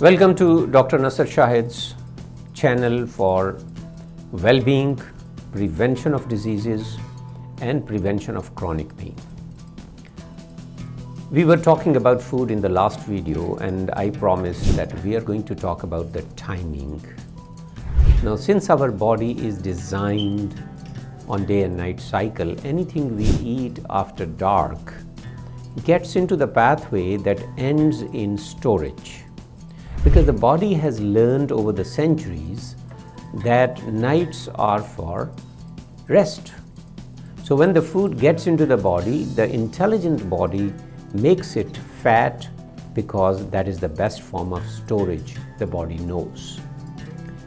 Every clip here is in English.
Welcome to Dr. Nasar Shahid's channel for well-being, prevention of diseases and prevention of chronic pain. We were talking about food in the last video, and I promised that we are going to talk about the timing. Now, since our body is designed on day and night cycle, anything we eat after dark gets into the pathway that ends in storage. Because the body has learned over the centuries that nights are for rest. So when the food gets into the body, the intelligent body makes it fat because that is the best form of storage the body knows.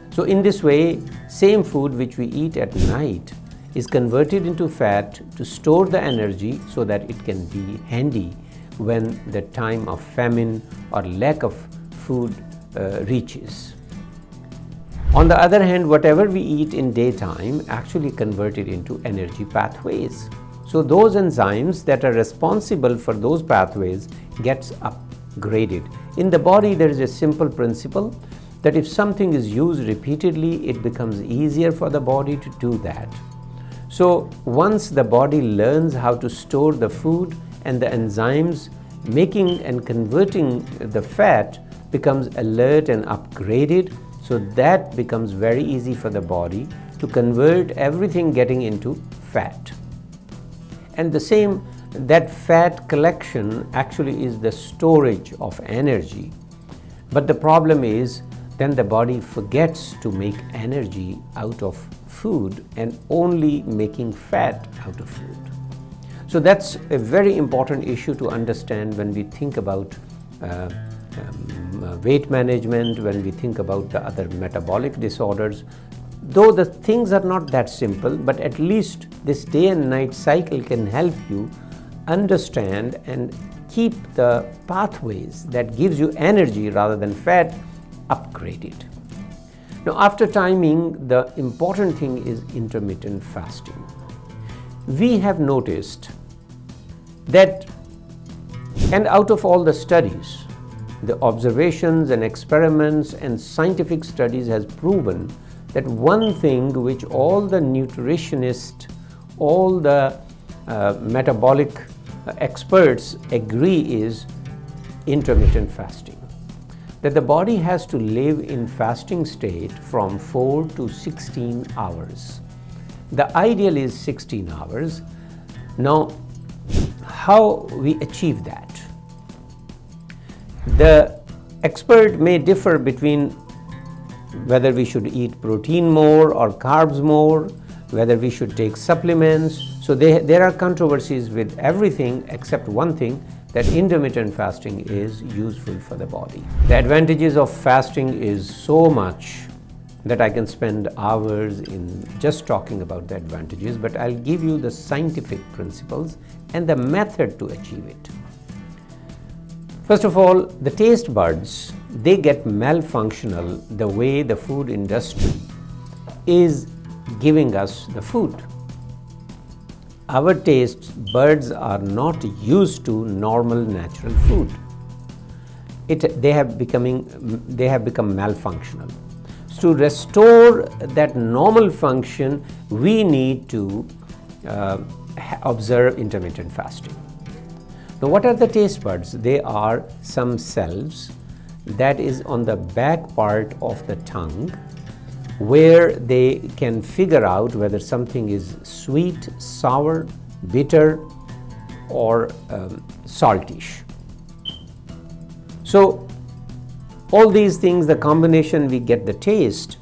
So in this way, same food which we eat at night is converted into fat to store the energy so that it can be handy when the time of famine or lack of food reaches. On the other hand, whatever we eat in daytime actually converted into energy pathways. So those enzymes that are responsible for those pathways gets upgraded. In the body, there is a simple principle that if something is used repeatedly, it becomes easier for the body to do that. So once the body learns how to store the food, and the enzymes making and converting the fat becomes alert and upgraded, so that becomes very easy for the body to convert everything getting into fat. And the same, that fat collection actually is the storage of energy. But the problem is, then the body forgets to make energy out of food and only making fat out of food. So that's a very important issue to understand when we think about weight management, when we think about the other metabolic disorders. Though the things are not that simple, but at least this day and night cycle can help you understand and keep the pathways that gives you energy rather than fat upgraded. Now, after timing, the important thing is intermittent fasting. We have noticed that, and out of all the studies, the observations and experiments and scientific studies has proven that one thing which all the nutritionists, all the metabolic experts agree is intermittent fasting. That the body has to live in fasting state from 4 to 16 hours. The ideal is 16 hours. Now, how we achieve that? The expert may differ between whether we should eat protein more or carbs more, whether we should take supplements. So there are controversies with everything except one thing, that intermittent fasting is useful for the body. The advantages of fasting is so much that I can spend hours in just talking about the advantages, but I'll give you the scientific principles and the method to achieve it. First of all, the taste buds, they get malfunctional the way the food industry is giving us the food. Our taste buds are not used to normal natural food. They have become malfunctional. So to restore that normal function, we need to observe intermittent fasting. Now, what are the taste buds? They are some cells that is on the back part of the tongue, where they can figure out whether something is sweet, sour, bitter, or saltish. So all these things, the combination, we get the taste.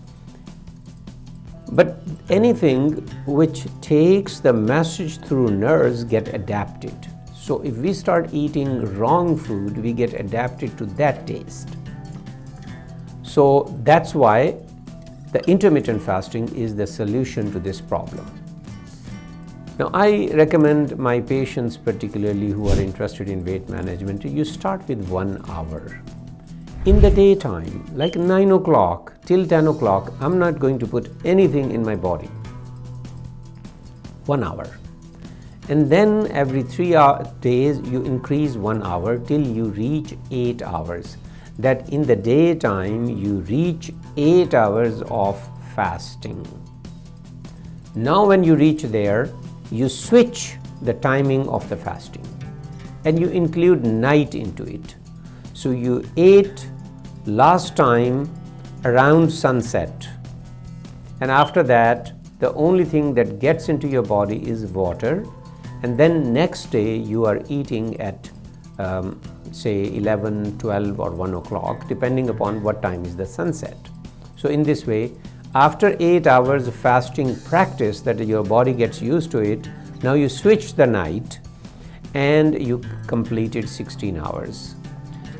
But anything which takes the message through nerves get adapted. So if we start eating wrong food, we get adapted to that taste. So that's why the intermittent fasting is the solution to this problem. Now, I recommend my patients, particularly who are interested in weight management, you start with 1 hour. In the daytime, like 9 o'clock till 10 o'clock, I'm not going to put anything in my body. 1 hour. And then every 3 days, you increase 1 hour till you reach 8 hours. that in the daytime you reach 8 hours of fasting. Now when you reach there, you switch the timing of the fasting and you include night into it. So you ate last time around sunset, and after that the only thing that gets into your body is water, and then next day you are eating at say 11, 12 or 1 o'clock, depending upon what time is the sunset. So in this way, after 8 hours of fasting practice that your body gets used to it, now you switch the night and you completed 16 hours.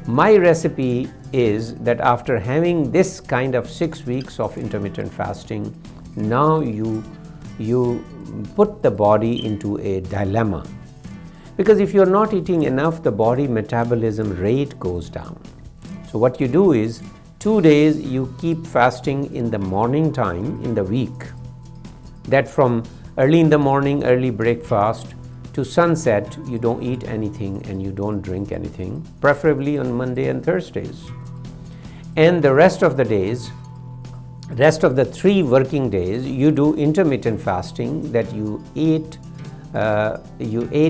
My recipe is that after having this kind of 6 weeks of intermittent fasting, now you put the body into a dilemma. Because if you're not eating enough, the body metabolism rate goes down. So what you do is 2 days you keep fasting in the morning time in the week. That from early in the morning, early breakfast, to sunset, you don't eat anything and you don't drink anything, preferably on Monday and Thursdays. And the rest of the days, rest of the 3 working days, you do intermittent fasting, that you ate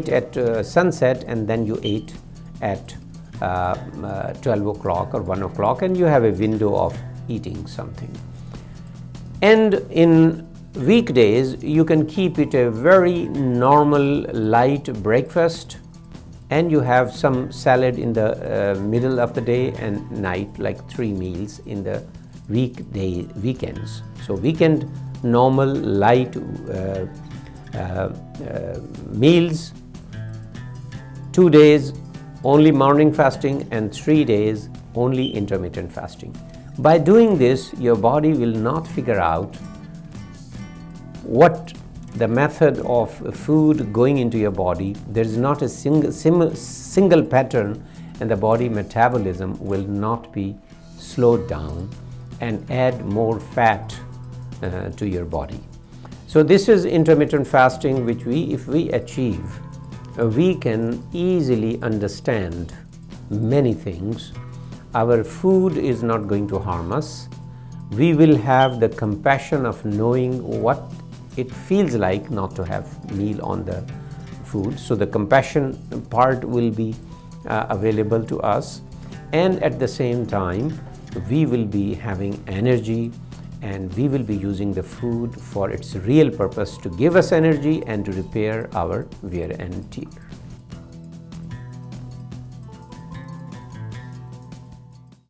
at sunset and then you ate at 12 o'clock or 1 o'clock, and you have a window of eating something. And in weekdays, you can keep it a very normal light breakfast, and you have some salad in the middle of the day and night, like 3 meals in the weekends. So weekend normal light meals, 2 days only morning fasting, and 3 days only intermittent fasting. By doing this, your body will not figure out what the method of food going into your body. There is not a single pattern, and the body metabolism will not be slowed down and add more fat to your body. So this is intermittent fasting, which if we achieve, we can easily understand many things. Our food is not going to harm us. We will have the compassion of knowing what it feels like not to have meal on the food. So the compassion part will be available to us, and at the same time we will be having energy, and we will be using the food for its real purpose, to give us energy and to repair our wear and tear.